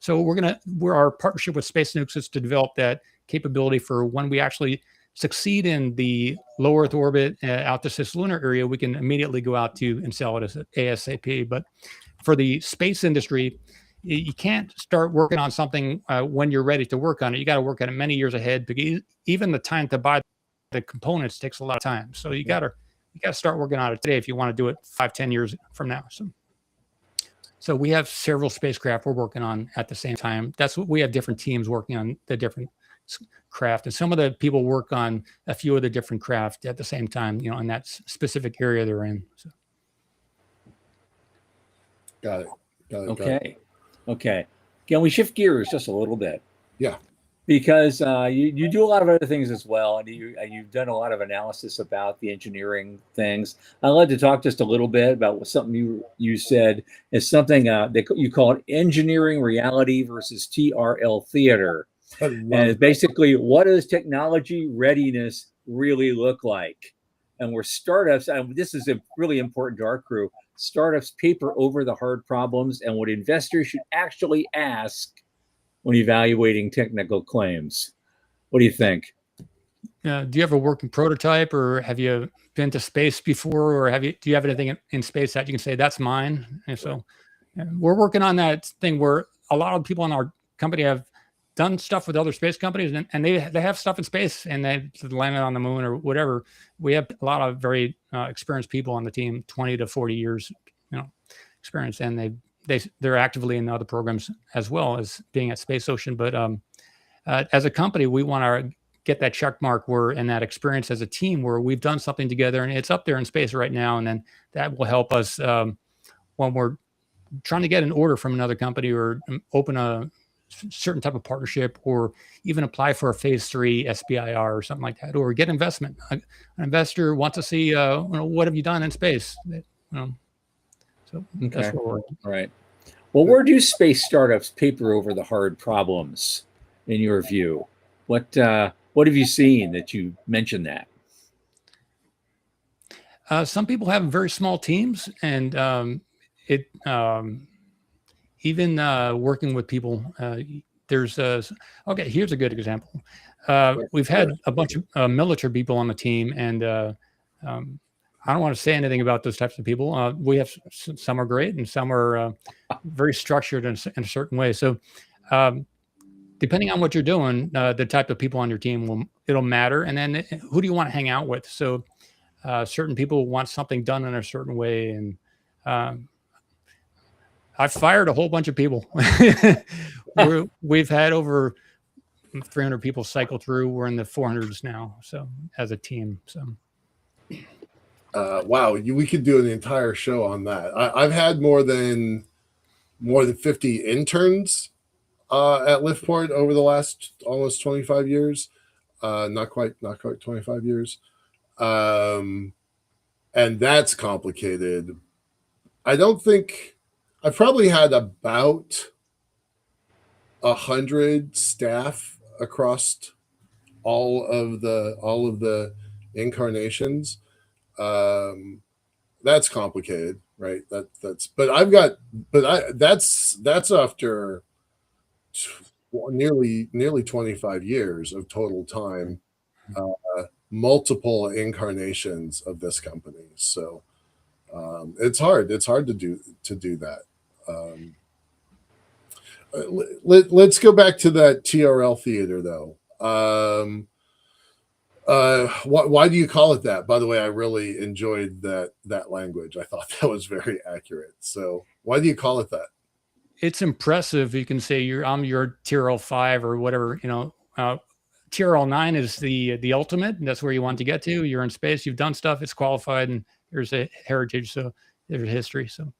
So our partnership with Space Nukes is to develop that capability for when we actually succeed in the low Earth orbit out to cislunar area, we can immediately go out to and sell it as ASAP. But for the space industry, you can't start working on something when you're ready to work on it. You got to work on it many years ahead, because even the time to buy the components takes a lot of time. So you got to start working on it today if you want to do it 5-10 years from now. So we have several spacecraft we're working on at the same time. That's what we have, different teams working on the different craft, and some of the people work on a few of the different craft at the same time, in that specific area they're in. So. Got it. Okay. Can we shift gears just a little bit? Yeah. Because you do a lot of other things as well, and you've done a lot of analysis about the engineering things. I'd like to talk just a little bit about something you said is something that you call it engineering reality versus TRL theater. And it's basically, what does technology readiness really look like? And we're startups, and this is really important to our crew, startups paper over the hard problems and what investors should actually ask when evaluating technical claims. What do you think? Do you have a working prototype, or have you been to space before, or do you have anything in space that you can say that's mine? And so we're working on that thing where a lot of people in our company have done stuff with other space companies, and they have stuff in space, and they landed on the moon or whatever. We have a lot of very experienced people on the team, 20 to 40 years, experience, and they're actively in other programs as well as being at Space Ocean. But as a company, we want to get that check mark and that experience as a team where we've done something together, and it's up there in space right now. And then that will help us when we're trying to get an order from another company, or open a certain type of partnership, or even apply for a phase 3 SBIR or something like that, or get investment. An investor wants to see, what have you done in space? So that's what we're working. Right. Well, where do space startups paper over the hard problems, in your view? What have you seen that you mentioned that? Some people have very small teams, and even working with people, here's a good example. We've had a bunch of military people on the team, and I don't want to say anything about those types of people. We have some are great, and some are very structured in a certain way. So depending on what you're doing, the type of people on your team it'll matter. And then who do you want to hang out with? So certain people want something done in a certain way, and I've fired a whole bunch of people. We've had over 300 people cycle through. We're in the 400s now, so as a team. So, wow, we could do an entire show on that. I've had more than 50 interns at LiftPo over the last almost 25 years. Not quite 25 years, and that's complicated. I don't think. I've probably had about 100 staff across all of the incarnations. That's complicated, right? That's after nearly 25 years of total time, multiple incarnations of this company. So it's hard to do that. Let's go back to that TRL theater, though. Why do you call it that? By the way, I really enjoyed that language. I thought that was very accurate. So why do you call it that? It's impressive. You can say I'm your TRL 5 or whatever. TRL 9 is the ultimate, and that's where you want to get to. You're in space. You've done stuff. It's qualified, and there's a heritage. So there's a history. So.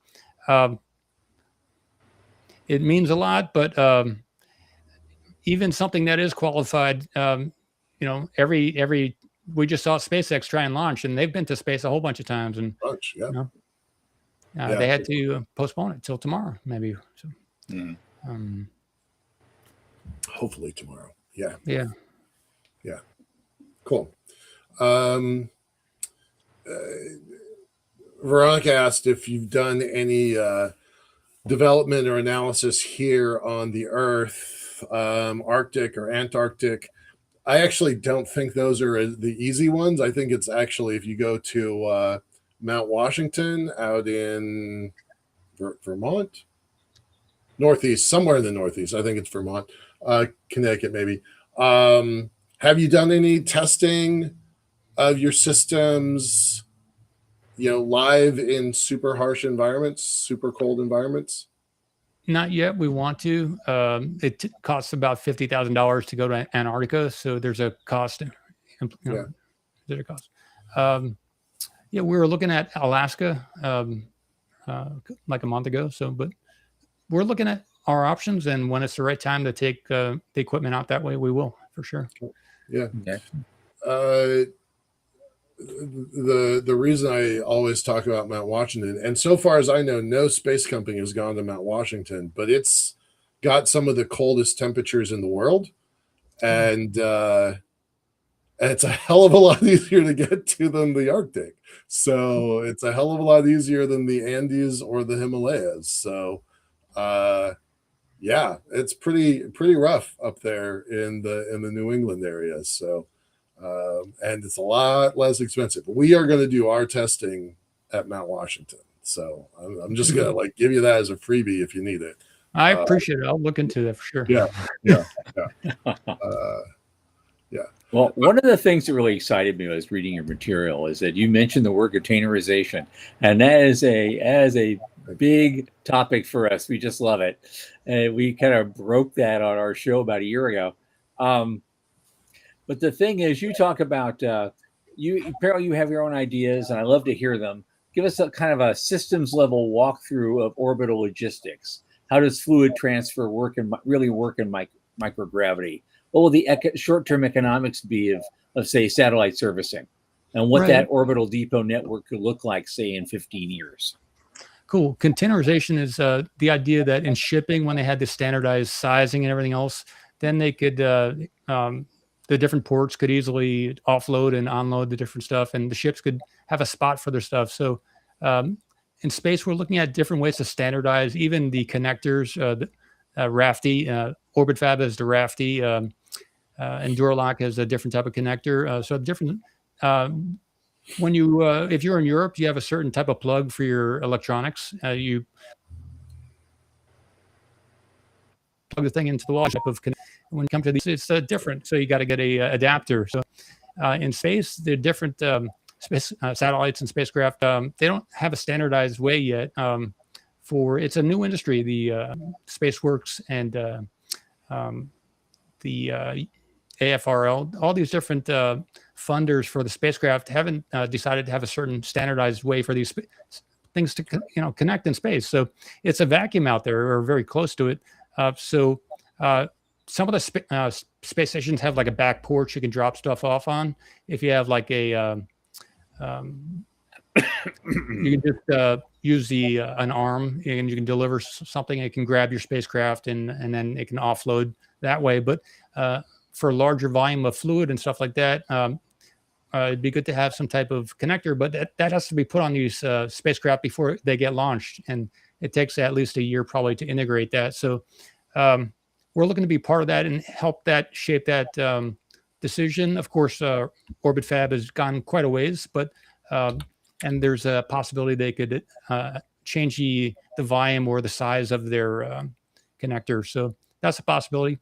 It means a lot, but even something that is qualified, we just saw SpaceX try and launch, and they've been to space a whole bunch of times, and they had to postpone it till tomorrow, maybe. So, hopefully tomorrow. Yeah. Yeah. Yeah. Cool. Uh, Veronica asked if you've done any development or analysis here on the Earth, Arctic or Antarctic. I actually don't think those are the easy ones. I think it's actually if you go to Mount Washington out in Vermont, Northeast, somewhere in the Northeast. I think it's Vermont, Connecticut, maybe. Have you done any testing of your systems, live in super harsh environments, super cold environments? Not yet. We want to. It costs about $50,000 to go to Antarctica, so there's a cost. Yeah. There's a cost. We were looking at Alaska like a month ago. But we're looking at our options, and when it's the right time to take the equipment out that way, we will for sure. Yeah. Okay. The reason I always talk about Mount Washington, and so far as I know, no space company has gone to Mount Washington, but it's got some of the coldest temperatures in the world, and it's a hell of a lot easier to get to than the Arctic. So it's a hell of a lot easier than the Andes or the Himalayas. So it's pretty rough up there in the New England area. So and it's a lot less expensive. We are going to do our testing at Mount Washington. So I'm just going to give you that as a freebie if you need it. I appreciate it. I'll look into that for sure. Yeah. Well, one of the things that really excited me was reading your material is that you mentioned the word containerization, and that is a big topic for us. We just love it. And we kind of broke that on our show about a year ago. But the thing is, you talk about Peril, you have your own ideas, and I love to hear them. Give us a kind of a systems level walkthrough of orbital logistics. How does fluid transfer work in microgravity? What will the short-term economics be of say satellite servicing, and what that orbital depot network could look like, say, in 15 years? Cool. Containerization is the idea that in shipping, when they had the standardized sizing and everything else, then they could the different ports could easily offload and unload the different stuff, and the ships could have a spot for their stuff. So in space, we're looking at different ways to standardize even the connectors. Rafty, OrbitFab is the Rafty, and Duralock is a different type of connector. So different. When you, if you're in Europe, you have a certain type of plug for your electronics. You plug the thing into the wall. When you come to these, it's different. So you got to get a adapter. So in space, the different space satellites and spacecraft, they don't have a standardized way yet. It's a new industry. The SpaceWorks and the AFRL, all these different funders for the spacecraft haven't decided to have a certain standardized way for these things to connect in space. So it's a vacuum out there, or very close to it. Some of the space stations have like a back porch you can drop stuff off on. If you have like a you can just use an arm, and you can deliver something. It can grab your spacecraft and then it can offload that way. But for a larger volume of fluid and stuff like that, it'd be good to have some type of connector. But that has to be put on these spacecraft before they get launched, and it takes at least a year probably to integrate that. So we're looking to be part of that and help that shape that decision. Of course, OrbitFab has gone quite a ways, but and there's a possibility they could change the volume or the size of their connector. So that's a possibility.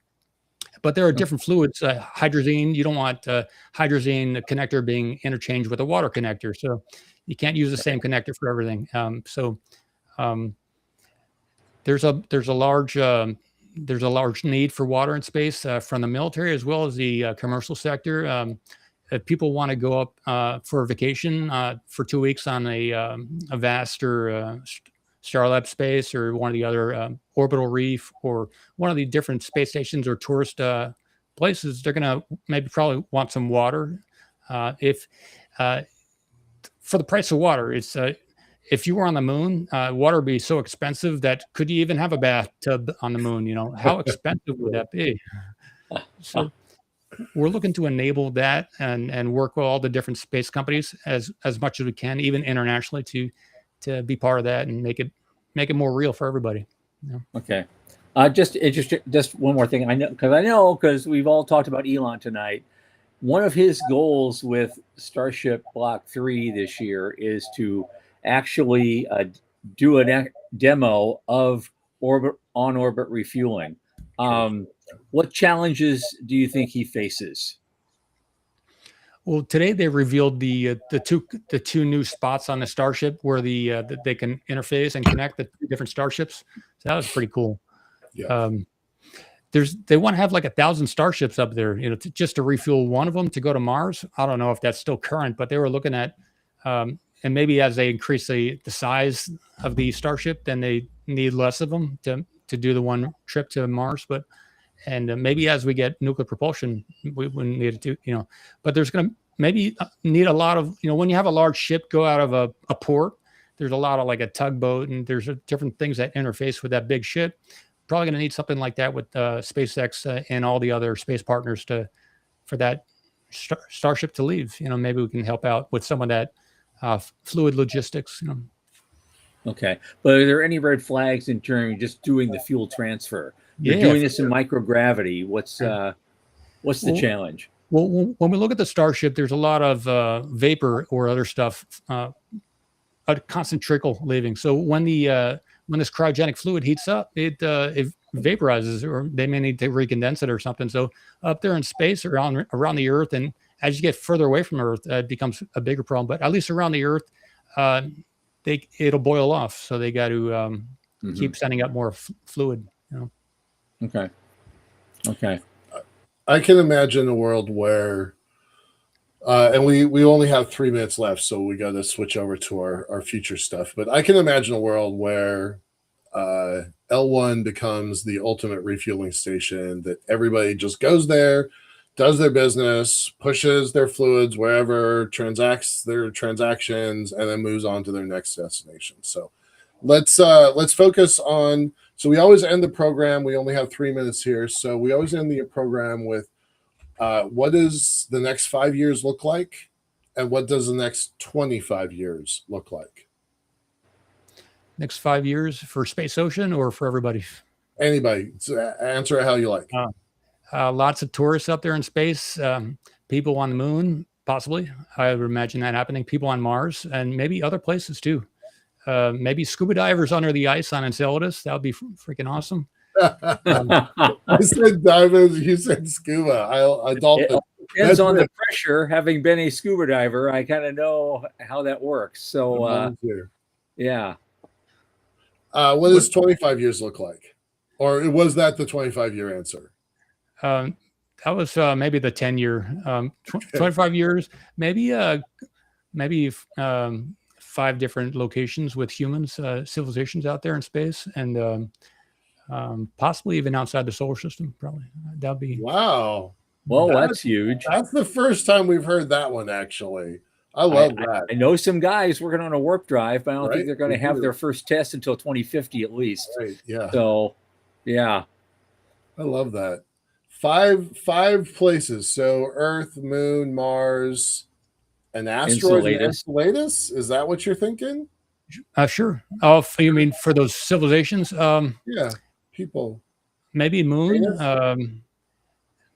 But there are different fluids. Hydrazine, you don't want hydrazine connector being interchanged with a water connector. So you can't use the same connector for everything. There's a large need for water in space from the military as well as the commercial sector. If people want to go up for a vacation for 2 weeks on a VAST or Starlab Space or one of the other Orbital Reef or one of the different space stations or tourist places, they're going to probably want some water. If for the price of water, it's if you were on the moon, water would be so expensive that could you even have a bathtub on the moon? How expensive would that be? So we're looking to enable that and work with all the different space companies as much as we can, even internationally, to be part of that and make it more real for everybody. Okay. Just one more thing. I know because we've all talked about Elon tonight. One of his goals with Starship Block 3 this year is to actually do a demo of on-orbit refueling. What challenges do you think he faces? Well, today they revealed the two new spots on the Starship where they can interface and connect the two different starships. So that was pretty cool. Yeah. They want to have like 1,000 starships up there, just to refuel one of them to go to Mars. I don't know if that's still current, but they were looking at, and maybe as they increase the size of the Starship, then they need less of them to do the one trip to Mars. And maybe as we get nuclear propulsion, we wouldn't need to do, but there's going to maybe need a lot of, when you have a large ship go out of a port, there's a lot of like a tugboat and there's different things that interface with that big ship. Probably going to need something like that with SpaceX and all the other space partners for that Starship to leave. Maybe we can help out with some of that fluid logistics. Okay, but are there any red flags in terms of just doing the fuel transfer? You're doing this in microgravity. What's the challenge? Well, when we look at the Starship, there's a lot of vapor or other stuff, a constant trickle leaving. So when this cryogenic fluid heats up, it vaporizes, or they may need to recondense it or something. So up there in space around the Earth, and as you get further away from Earth, it becomes a bigger problem. But at least around the Earth, it'll boil off. So they got to keep sending up more fluid. Okay. I can imagine a world where, and we only have 3 minutes left, so we got to switch over to our future stuff. But I can imagine a world where L1 becomes the ultimate refueling station, that everybody just goes there, does their business, pushes their fluids wherever, transacts their transactions, and then moves on to their next destination. So let's focus on. So we always end the program. We only have 3 minutes here, so we always end the program with what does the next 5 years look like, and what does the next 25 years look like? Next 5 years for Space Ocean or for everybody? Anybody. Answer it how you like. Lots of tourists up there in space, people on the moon, possibly. I would imagine that happening. People on Mars, and maybe other places too. Maybe scuba divers under the ice on Enceladus. That would be freaking awesome. I said divers, you said scuba. I dolphin. It depends on the pressure. Having been a scuba diver, I kind of know how that works. So, yeah. What does 25 years look like? Or was that the 25-year answer? That was maybe the 10-year. 25 years, maybe 5 different locations with humans, civilizations out there in space, and possibly even outside the solar system. Probably that'd be wow. Well, that's huge. That's the first time we've heard that one. Actually, I love that. I know some guys working on a warp drive, but I don't think they're going to have their first test until 2050 at least. Right. Yeah. So, yeah, I love that. Five places. So Earth, Moon, Mars. An asteroid, Enceladus? Is that what you're thinking? Sure. Oh, you mean for those civilizations? Yeah, people. Maybe Moon.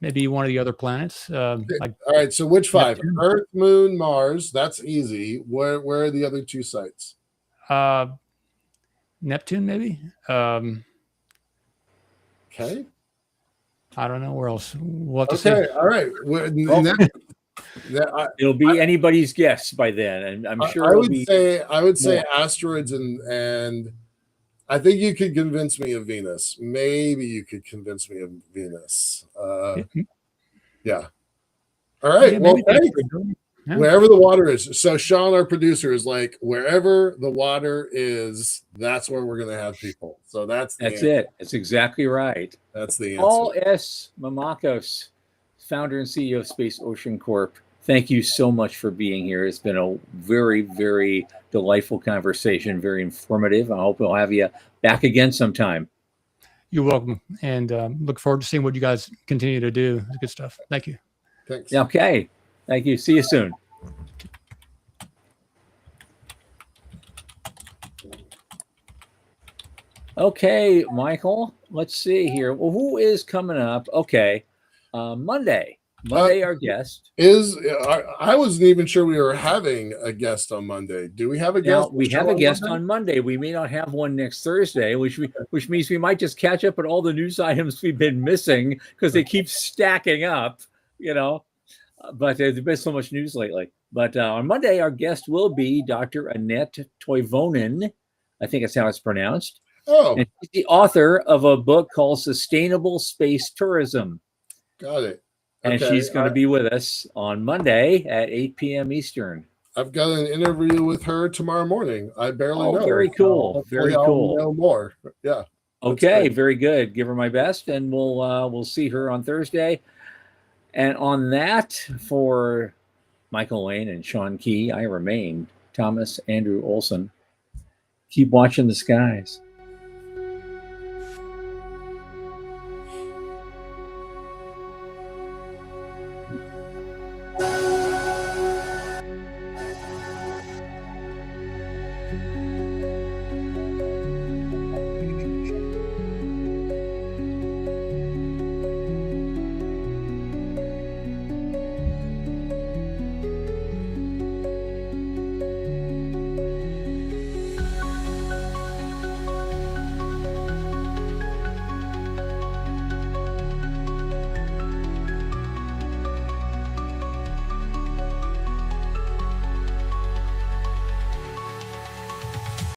Maybe one of the other planets. All right. So which 5? Neptune? Earth, Moon, Mars. That's easy. Where are the other 2 sites? Neptune, maybe. Okay. I don't know where else. We'll have to see. All right. It'll be anybody's guess by then, and I'm sure I would say asteroids, and I think you could convince me of Venus. Maybe you could convince me of Venus. Yeah. All right. Yeah, well, yeah. Wherever the water is. So Sean, our producer, is like, wherever the water is, that's where we're going to have people. So that's it. That's exactly right. That's the answer. Paul S. Mamakos, founder and CEO of Space Ocean Corp. Thank you so much for being here. It's been a very, very delightful conversation, very informative. I hope we'll have you back again sometime. You're welcome, and look forward to seeing what you guys continue to do. It's good stuff. Thank you. Thanks. Okay. Thank you. See you soon. Okay, Michael, let's see here. Well, who is coming up? Okay. Monday, our guest. I wasn't even sure we were having a guest on Monday. Do we have a guest? Now, we have a guest on Monday. We may not have one next Thursday, which means we might just catch up on all the news items we've been missing because they keep stacking up, But there's been so much news lately. But on Monday, our guest will be Dr. Annette Toivonen. I think that's how it's pronounced. Oh. And she's the author of a book called Sustainable Space Tourism. Got it. And she's going to be with us on Monday at 8 p.m. Eastern. I've got an interview with her tomorrow morning. I barely know. Very cool. Very cool. I'll know more. Yeah. Okay, very good. Give her my best, and we'll see her on Thursday. And on that, for Michael Lane and Sean Key, I remain Thomas Andrew Olson. Keep watching the skies.